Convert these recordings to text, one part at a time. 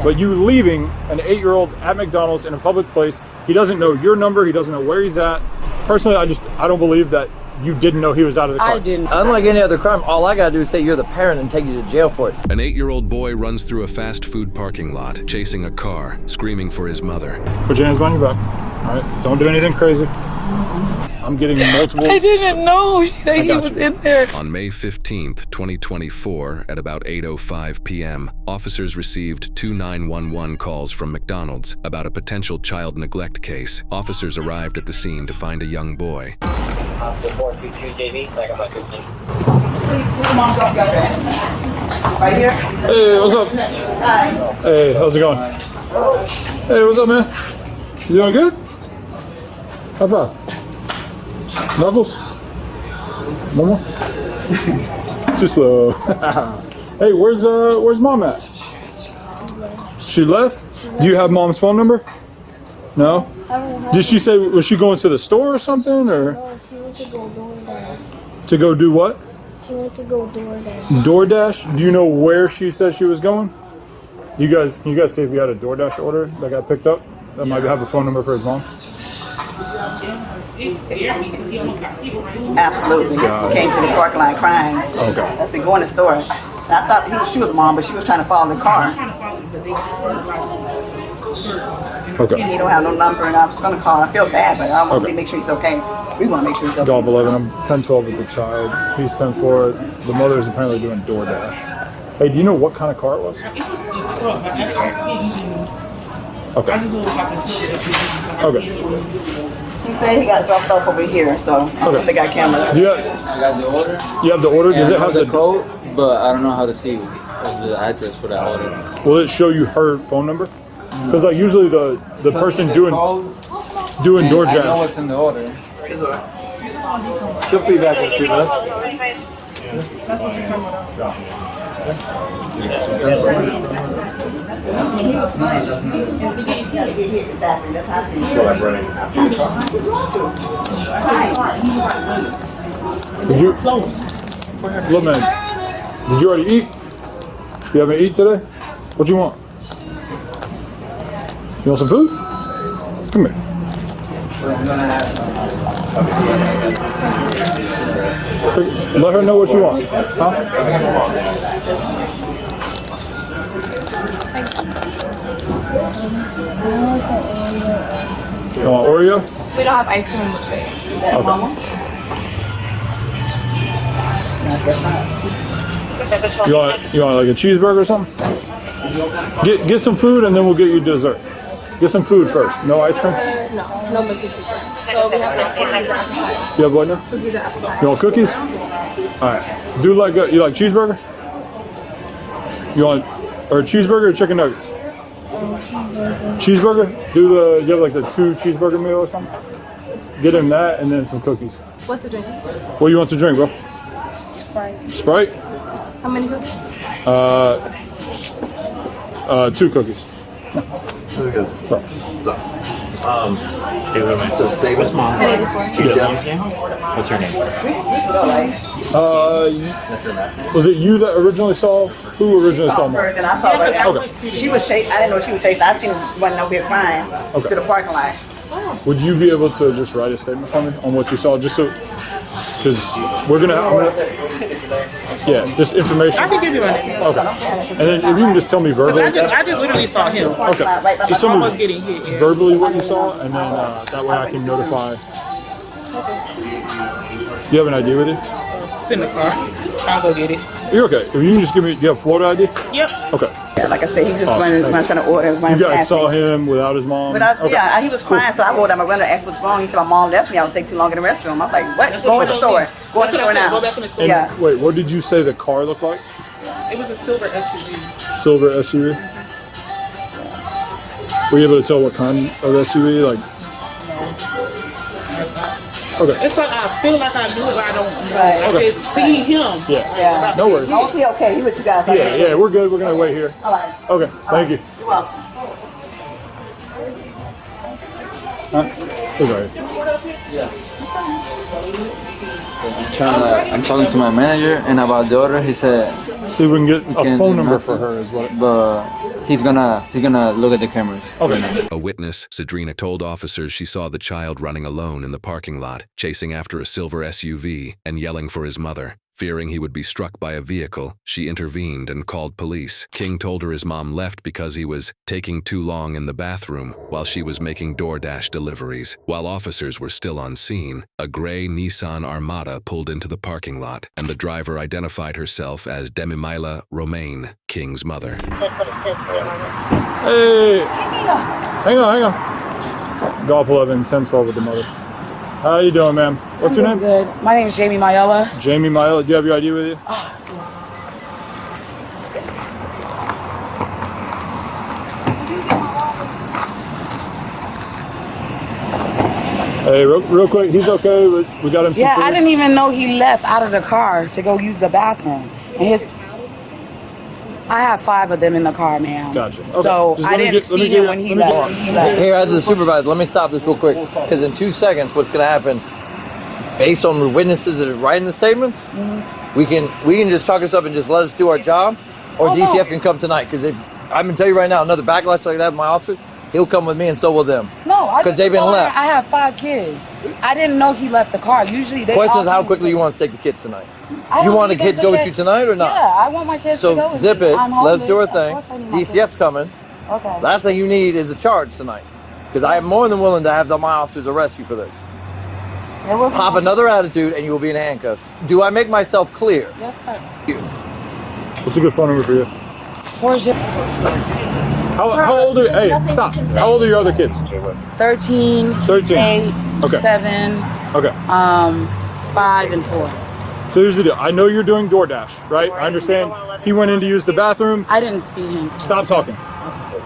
But you leaving an 8-year-old at McDonald's in a public place, he doesn't know your number, he doesn't know where he's at. Personally, I don't believe that you didn't know he was out of the car. I didn't. Unlike any other crime, all I gotta do is say you're the parent and take you to jail for it. An 8-year-old boy runs through a fast food parking lot, chasing a car, screaming for his mother. Put your hands behind your back. All right, don't do anything crazy. I'm getting multiple. I didn't know that he was in there. On May 15th, 2024, at about 8:05 p.m., officers received 2 911 calls from McDonald's about a potential child neglect case. Officers arrived at the scene to find a young boy. Oscar 422 JV, back on my 15. Right here? Hey, what's up? Hi. Hey, how's it going? Hey, what's up, man? You doing good? High five. Knuckles? One more? Too slow. Hey, where's mom at? She left? Do you have mom's phone number? No? Did she say, was she going to the store or something, or? No, she went to go DoorDash. To go do what? She went to go DoorDash. DoorDash? Do you know where she said she was going? Can you guys see if you had a DoorDash order that got picked up? That might have a phone number for his mom? Absolutely. Came to the parking lot crying. Okay. I said, go in the store. And I thought she was the mom, but she was trying to follow the car. Okay. He don't have no number, and I was going to call. I feel bad, but I want to make sure he's okay. We want to make sure he's okay. Golf 11, I'm 10-12 with the child. He's 10-4. The mother is apparently doing DoorDash. Hey, do you know what kind of car it was? Okay. Okay. He said he got dropped off over here, so I think they got cameras. Do you I got the order. you have the order? Does it have the code? But I don't know how to see what's the address for that order. Will it show you her phone number? Because like usually the person doing DoorDash. I know what's in the order. She'll be back in a few minutes. He was fine. Exactly. That's how I see it. Did you? Look, man. Did you already eat? You haven't eaten today? What you want? You want some food? Come here. Let her know what you want. Huh? You want Oreo? We don't have ice cream upstairs. Okay. You want like a cheeseburger or something? Get some food and then we'll get you dessert. Get some food first. No ice cream? No cookies. So we have like cookies. You have what now? Cookies and apple pie. You want cookies? All right. Do like you like cheeseburger? You want or cheeseburger or chicken nuggets? Cheeseburger. Do you have like the 2 cheeseburger meal or something? Get him that and then some cookies. What's the drink? What do you want to drink, bro? Sprite. Sprite? How many cookies? 2 cookies. So stay with mom. What's her name? Was it you that originally saw? Who originally saw mom? And I saw right now. Okay. She was chasing. I didn't know she was chasing. I seen her running over here crying to the parking lot. Would you be able to just write a statement for me on what you saw, just so? Because we're gonna. Yeah, just information. I can give you my name. Okay. And then if you can just tell me verbally. I just literally saw him. Okay. Just tell Almost me getting hit. Yeah. verbally what you saw, and then that way I can notify. You have an ID with you? It's in the car. I'll go get it. You're okay. If you can just give me, you have Florida ID? Yep. Okay. Yeah, like I said, he was just Awesome. running trying to order. You guys saw him without his mom? But I was, Okay. yeah, he was crying, so I rolled down my window and asked what's wrong. He said my mom left me. I was taking too long in the restroom. I was like, what? Go in the store. Go in the store now. Go back in the store. And Yeah. wait, what did you say the car looked like? It was a silver SUV. Silver SUV? Were you able to tell what kind of SUV? Like, okay. It's like I feel like I do it, but I don't know. Right. I Okay. just see him. Yeah. No worries. Oh, he okay. He with you guys. Yeah, we're good. We're gonna wait here. All right. Okay, thank you. You're welcome. Huh? It's all right. I'm talking to my manager, and about the order, he said, See if we can get a can't phone do number for nothing. her as well. but He's gonna look at the cameras. Okay. A witness, Sadrina, told officers she saw the child running alone in the parking lot, chasing after a silver SUV and yelling for his mother. Fearing he would be struck by a vehicle, she intervened and called police. King told her his mom left because he was taking too long in the bathroom while she was making DoorDash deliveries. While officers were still on scene, a gray Nissan Armada pulled into the parking lot, and the driver identified herself as Demimaila Romaine, King's mother. Hey! Hang on. Golf 11, 10-12 with the mother. How you doing, ma'am? What's your name? Good. My name is Jamie Mayella. Jamie Mayella. Do you have your ID with you? Hey, real quick, he's okay. We got him some food. I didn't even know he left out of the car to go use the bathroom. And I have 5 of them in the car, ma'am. Gotcha. Okay. So I didn't see him when he left. Here, as a supervisor, let me stop this real quick, because in 2 seconds, what's going to happen, based on the witnesses that are writing the statements, we can just chalk us up and just let us do our job, or DCF can come tonight. Because I'm going to tell you right now, another backlash like that with my officer, he'll come with me and so will them. No, because they've been left. I have 5 kids. I didn't know he left the car. Usually they. Question is, how quickly you want to take the kids tonight? You want the kids to go with you tonight or not? Yeah, I want my kids to go with zip me. it. I'm Let's do our homeless. thing. DCF's coming. Okay. Last thing you need is a charge tonight, because I am more than willing to have my officers arrest you for this. Pop another attitude and you will be in handcuffs. Do I make myself clear? Yes, sir. What's a good phone number for you? Where's your? How old are? Hey, stop. How old are your other kids? 13. 13. 8. Okay. 7. Okay. 5 and 4. So here's the deal. I know you're doing DoorDash, right? I understand. He went in to use the bathroom. I didn't see him. Stop talking.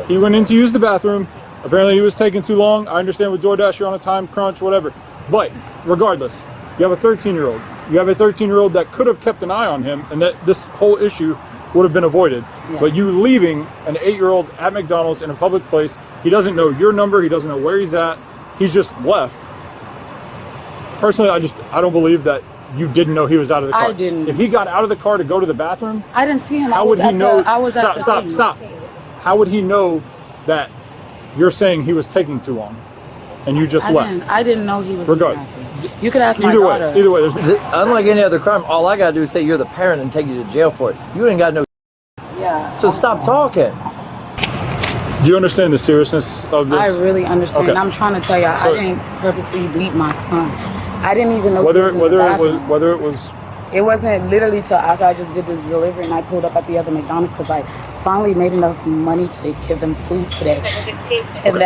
He went in to use the bathroom. Apparently he was taking too long. I understand with DoorDash you're on a time crunch, whatever. But regardless, you have a 13-year-old. You have a 13-year-old that could have kept an eye on him, and that this whole issue would have been avoided. Yeah. But you leaving an 8-year-old at McDonald's in a public place, he doesn't know your number, he doesn't know where he's at, he's just left. Personally, I don't believe that you didn't know he was out of the car. I didn't. If he got out of the car to go to the bathroom, I didn't see him. How would he know? Stop. How would he know that you're saying he was taking too long and you just left? I didn't know he was. Regardless. You could ask my daughter. Either way, unlike any other crime, all I gotta do is say you're the parent and take you to jail for it. You ain't got no. Yeah. So stop talking. Do you understand the seriousness of this? I really understand. Okay. I'm trying to tell you, I didn't purposely leave my son. I didn't even know whether it was. It wasn't literally till after I just did the delivery and I pulled up at the other McDonald's because I finally made enough money to give them food today. And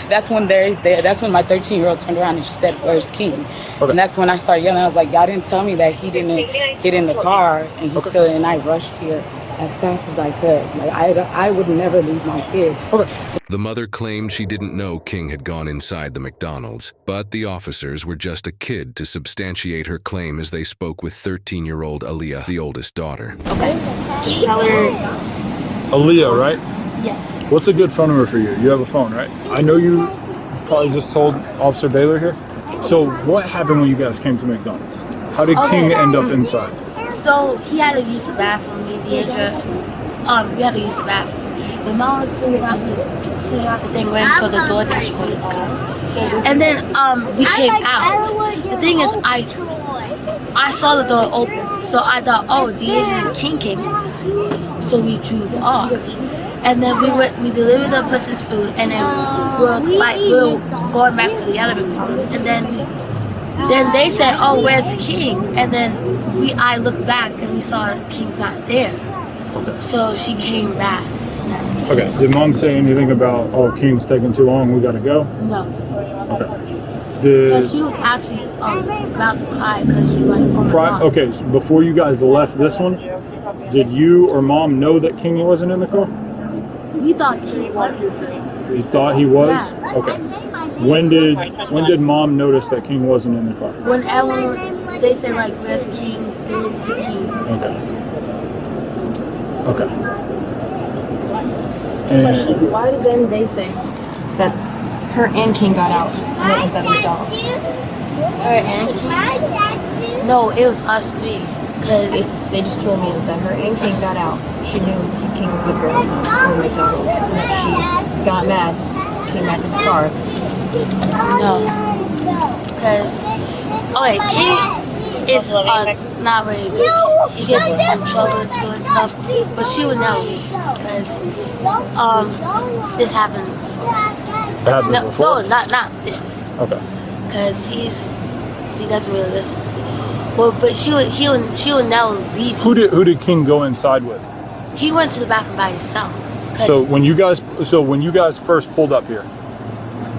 that's when that's when my 13-year-old turned around and she said, "Where's King?" Okay. And that's when I started yelling. I was like, "Y'all didn't tell me that he didn't get in the car and he still." And I rushed here as fast as I could. Like I would never leave my kid. Okay. The mother claimed she didn't know King had gone inside the McDonald's, but the officers were just a kid to substantiate her claim as they spoke with 13-year-old Aaliyah, the oldest daughter. Okay. Just tell her. Aaliyah, right? Yes. What's a good phone number for you? You have a phone, right? I know you probably just told Officer Baylor here. So what happened when you guys came to McDonald's? How did King end up inside? So he had to use the bathroom. We had to use the bathroom. My mom was sitting out the thing waiting for the DoorDash boy to come. And then we came out. The thing is, I saw the door open, so I thought, oh, the Asian King came inside. So we drove off. And then we delivered the person's food, and then we were going back to the other McDonald's. And then they said, oh, where's King? And then I looked back and we saw King's not there. Okay. So she came back. Okay. Did Mom say anything about, oh, King's taking too long, we gotta go? No. Okay. Because she was actually about to cry because she's like, oh my God. Okay, so before you guys left this one, did you or Mom know that King wasn't in the car? We thought King wasn't. You thought he was? Yeah. Okay. When did Mom notice that King wasn't in the car? When everyone, they said like, where's King? They didn't see King. Okay. And Why did then they say that her and King got out and went inside the McDonald's? Her and King? No, it was us three. Because They just told me that her and King got out. She knew King was with her from McDonald's, and that she got mad, came back in the car. No, because King is not very good kid. He gets in trouble in school and stuff, but she would never leave because this happened. It happened before? No, not this. Okay. Because he doesn't really listen. Well, but she would never leave him. Who did King go inside with? He went to the bathroom by himself. So when you guys first pulled up here,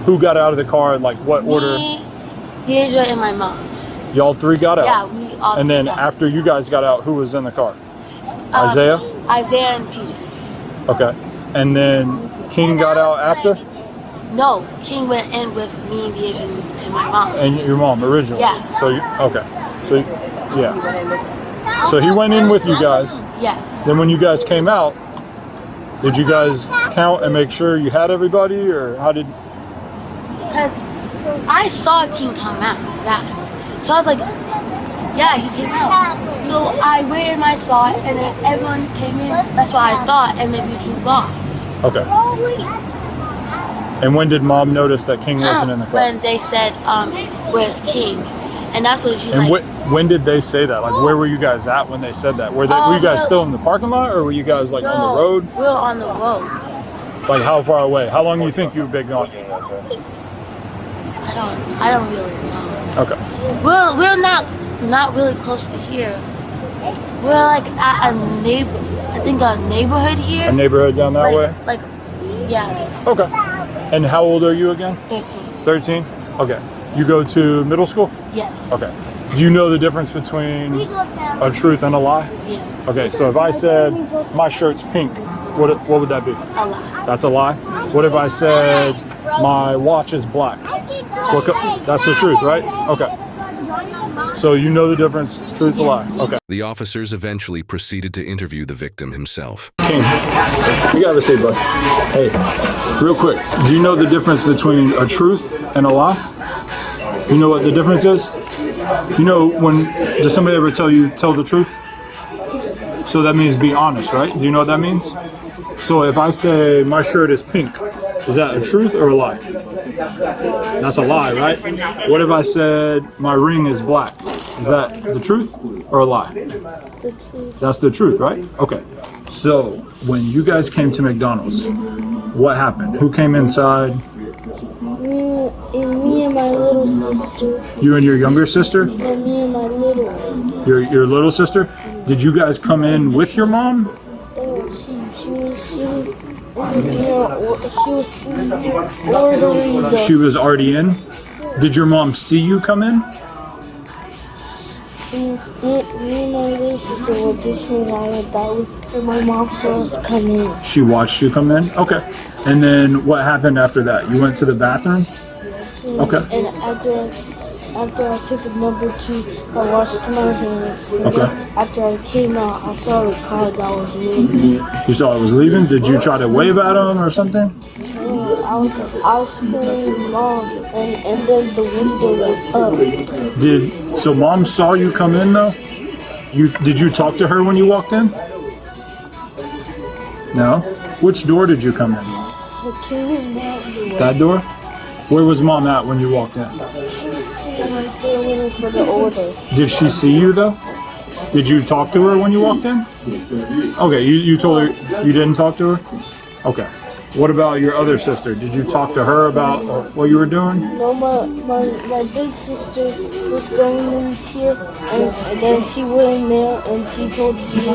who got out of the car and like what order? Me, Deidre, and my mom. Y'all three got out? Yeah, we all And then got out. after you guys got out, who was in the car? Isaiah? Isaiah and PJ. Okay. And then King got out after? No, King went in with me and Deidre and my mom. And your mom originally? Yeah. So yeah. So he went in with you guys. Yes. Then when you guys came out, did you guys count and make sure you had everybody, or how did? Because I saw King come out of the bathroom. So I was like, yeah, he came out. So I waited my spot, and then everyone came in. That's what I thought, and then we drove off. Okay. And when did Mom notice that King wasn't in the car? When they said, where's King? And that's what she's And like. when did they say that? Like, were you guys at when they said that? Were you guys still in the parking lot, or were you guys like on the road? We were on the road. Like, how far away? How long do you think you've been gone? I don't really know. Okay. We're not really close to here. We're like at a neighborhood here. A neighborhood down that way? Like, yeah. Okay. And how old are you again? 13. 13? Okay. You go to middle school? Yes. Okay. Do you know the difference between a truth and a lie? Yes. Okay, so if I said my shirt's pink, what would that be? A lie. That's a lie? What if I said my watch is black? That's the truth, right? Okay. So you know the difference, truth or lie? Okay. The officers eventually proceeded to interview the victim himself. King, you gotta have a seat, bud. Hey, real quick, do you know the difference between a truth and a lie? You know what the difference is? You know, does somebody ever tell you tell the truth? So that means be honest, right? Do you know what that means? So if I say my shirt is pink, is that a truth or a lie? That's a lie, right? What if I said my ring is black? Is that the truth or a lie? The truth. That's the truth, right? Okay. So when you guys came to McDonald's, what happened? Who came inside? Me and my little sister. You and your younger sister? And me and my little one. Your little sister? Did you guys come in with your mom? She was already in? Did your mom see you come in? Me and my little sister were just when I went that and my mom saw us come in. She watched you come in? Okay. And then what happened after that? You went to the bathroom? Yes, Okay. And after I took a number 2, I washed my hands. And Okay. then after I came out, I saw the car that was leaving. You saw it was leaving? Did you try to wave at him or something? I was screaming, Mom, and then the window was up. So Mom saw you come in though? Did you talk to her when you walked in? No? Which door did you come in? I came in that door. That door? Where was Mom at when you walked in? She was sitting right there waiting for the order. Did she see you though? Did you talk to her when you walked in? Okay, you told her you didn't talk to her? Okay. What about your other sister? Did you talk to her about what you were doing? No, my big sister was going in here, and then she went in there, and she told Gigi,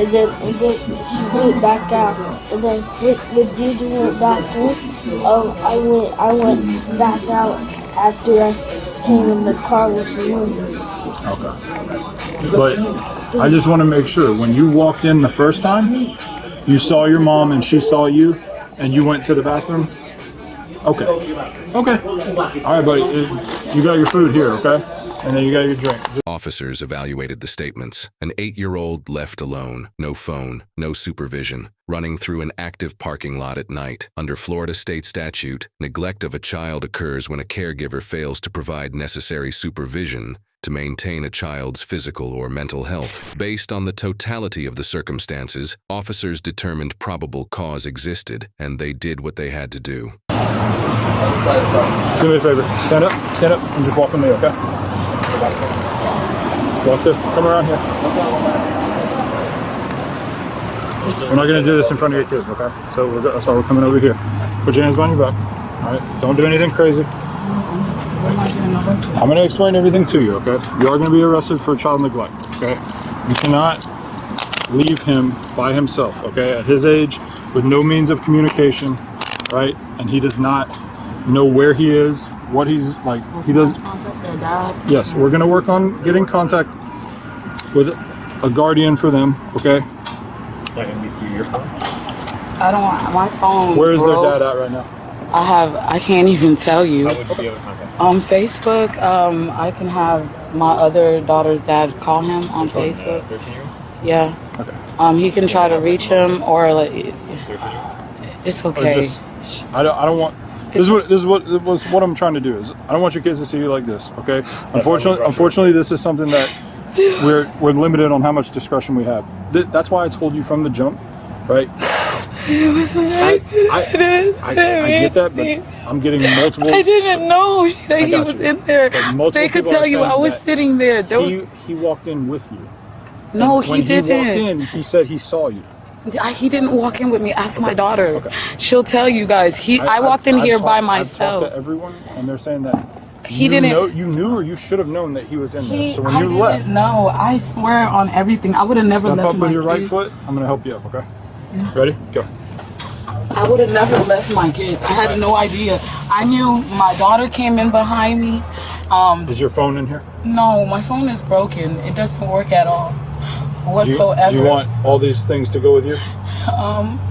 and then she went back out, and then when Gigi went back in, I went back out after I came and the car was moving. Okay. But I just want to make sure, when you walked in the first time, you saw your mom and she saw you, and you went to the bathroom? Okay. Okay. All right, buddy. You got your food here, okay? And then you got your drink. Officers evaluated the statements. An 8-year-old left alone, no phone, no supervision, running through an active parking lot at night. Under Florida state statute, neglect of a child occurs when a caregiver fails to provide necessary supervision to maintain a child's physical or mental health. Based on the totality of the circumstances, officers determined probable cause existed, and they did what they had to do. Do me a favor. Stand up, and just walk with me, okay? Walk this. Come around here. We're not going to do this in front of your kids, okay? So that's why we're coming over here. Put your hands behind your back. All right? Don't do anything crazy. I'm going to explain everything to you, okay? You are going to be arrested for child neglect, okay? You cannot leave him by himself, okay? At his age, with no means of communication, right? And he does not know where he is, what he's like. He does. Yes, we're going to work on getting contact with a guardian for them, okay? Is that going to be through your phone? I don't want my phone. Where is their dad at right now? I can't even tell you. How would you be able to contact him? On Facebook, I can have my other daughter's dad call him on Facebook. 13-year-old? Yeah. Okay. He can try to reach him or like. 13-year-old? It's okay. I don't want. This is what I'm trying to do is I don't want your kids to see you like this. Okay. Unfortunately, this is something that we're limited on how much discretion we have. That's why I told you from the jump, right? I get that, but I'm getting multiple. I didn't know that he was in there. They could tell you I was sitting there. He walked in with you. No, he didn't. When he walked in, he said he saw you. He didn't walk in with me. Ask my daughter. Okay. She'll tell you guys. I walked in here by myself. I've talked to everyone, and they're saying that he didn't. You knew, or you should have known that he was in there. So when you left, no, I swear on everything, I would have never left. Step up with your right foot. I'm gonna help you up. Okay. Yeah. Ready? Go. I would have never left my kids. I had no idea. I knew my daughter came in behind me. Is your phone in here? No, my phone is broken. It doesn't work at all. Whatsoever. Do you want all these things to go with you?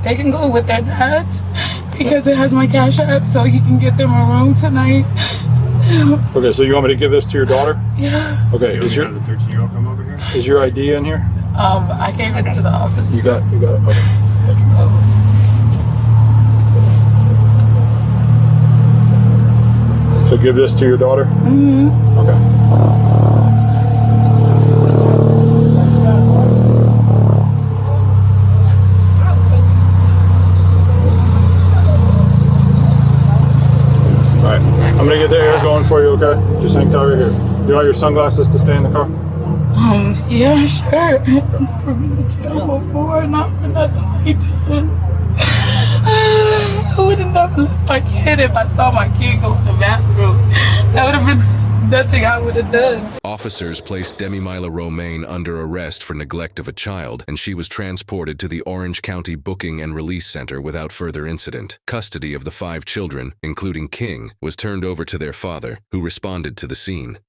They can go with their dads because it has my Cash App, so he can get them a room tonight. Okay, so you want me to give this to your daughter? Yeah. Okay, is your 13-year-old come over here? Is your ID in here? I gave it to the office. You got it. Okay. So give this to your daughter? Mm-hmm. Okay. Alright, I'm gonna get the air going for you, okay? Just hang tight right here. You want your sunglasses to stay in the car? Yeah, sure. I've never been to jail before, not for nothing like that. I would have never left my kid if I saw my kid go to the bathroom. That would have been nothing I would have done. Officers placed Demi-Mila Romaine under arrest for neglect of a child, and she was transported to the Orange County Booking and Release Center without further incident. Custody of the 5 children, including King, was turned over to their father, who responded to the scene.